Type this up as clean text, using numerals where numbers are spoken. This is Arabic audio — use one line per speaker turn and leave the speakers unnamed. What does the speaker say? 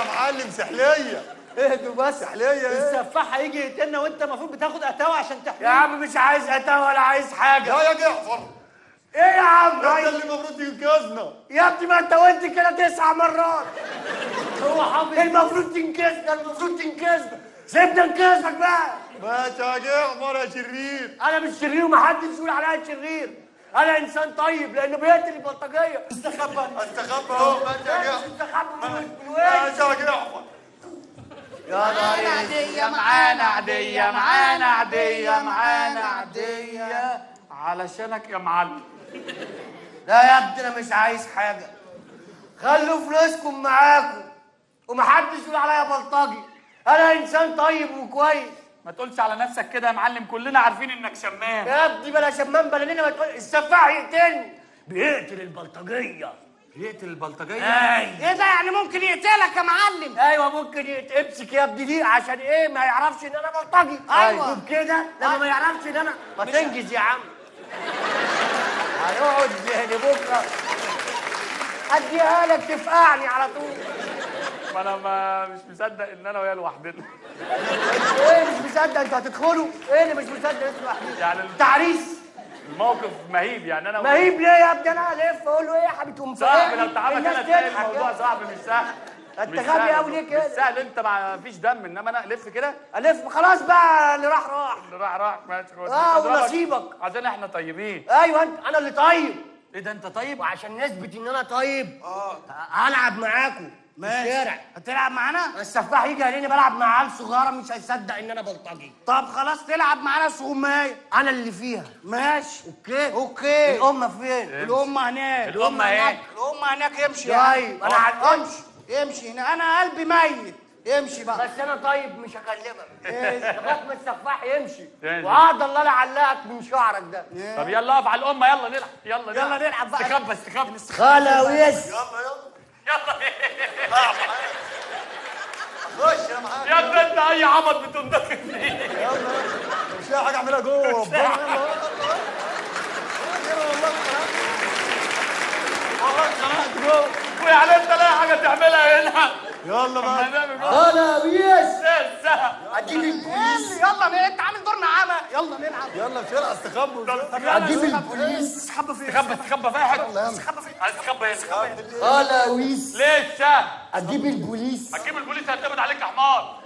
يا معلم سحليه.
اهدوا بس.
سحليه ايه؟
السفاح هيجي يقتلنا وانت المفروض بتاخد قتاوه عشان تحميه.
يا عم مش عايز قتاوه ولا عايز حاجه.
لا يا جعفر،
ايه يا عم؟
انت اللي المفروض تنقذنا
يا ابني ما انت وانت كده 9 مرات.
هو حافظ.
المفروض تنقذنا، المفروض تنقذنا. سيبنا ننقذك بقى.
ماشي يا جعفر يا شرير.
انا مش شرير ومحدش يقول عليا شرير. انا انسان طيب لانه بيقتل البلطجيه.
استخبى اهو. ماشي يا جعفر.
استخبى من
ماشي يا جعفر.
عادية معانا عادية معانا عادية معانا عادية
علشانك يا معلم.
لا يا ابني انا مش عايز حاجة. خلوا فلوسكم معاكم ومحدش يقول عليا بلطجي. انا انسان طيب وكويس.
ما تقولش على نفسك كده يا معلم، كلنا عارفين انك شمام.
يا ابني بلا شمام بلا نينا. ما تقول السفاح يقتلني. بيقتل البلطجية.
يقتل البلطجيه؟
ايه ده يعني ممكن يقتلك يا معلم؟ ايوه ممكن امسك يا ابني دي عشان ايه ما يعرفش ان انا بلطجي. ايوه كده لما ما يعرفش ان انا ما تنجز يا عم. هيقعد يعني بكره اديها لك تفقعني على طول.
ما انا مش مصدق ان انا وياه لوحدنا.
ايه مش مصدق؟ انتوا هتدخلوا؟ ايه اللي مش مصدق اسمه لوحدنا؟
يعني
تعريس
الموقف مهيب يعني. انا
مهيب ليه يا ابني؟ انا هلف اقول له ايه يا حبيبي
صعب لو تعبك انا تلاقي الموضوع صعب مش سهل.
انت غبي قوي ليه كده؟
مش سهل، انت ما فيش دم، انما انا الف كده.
الف خلاص بقى. اللي راح راح.
اللي راح ماشي.
ونصيبك
عشان احنا طيبين.
ايوه انا اللي طيب.
ايه ده انت طيب؟
وعشان نثبت ان انا طيب هلعب معاكم في الشارع.
هتلعب معانا؟
السفاح يجي يلاقيني بلعب مع عيال صغيره مش هيصدق ان انا بلطجي.
طب خلاص تلعب معانا سغمايه.
انا اللي فيها.
ماشي
اوكي. الام فين؟
الام هناك.
الام اهي.
الام هناك. امشي
طيب انا
امشي هنا. انا قلبي ميت. امشي بقى.
بس انا طيب مش هكلمك لغايه ما السفاح يمشي
يمشي.
وقعد الله لا علقك من شعرك ده.
طب يلا اقف على الامه، يلا نلعب.
يلا نلعب بقى.
استخبى
خلاويس.
يلا خش يا معلم.
يا ابني انت اي عبط بتندخل فيه.
يلا مش لاقي حاجه اعملها جوه ربنا.
والله ويعني انت لاقي حاجه تعملها هنا.
يلا بقى.
خلاويس.
لسه
اجيب البوليس.
يلا انت عامل دور نعامه. يلا نلعب.
يلا بسرعه استخبوا.
اجيب البوليس.
استخبى فين؟
استخبى في حاجه.
استخبى فين؟
عايز تستخبى هنا.
خلاويس.
لسه
اجيب البوليس.
هتجيب البوليس هيعتمد عليك يا حمار.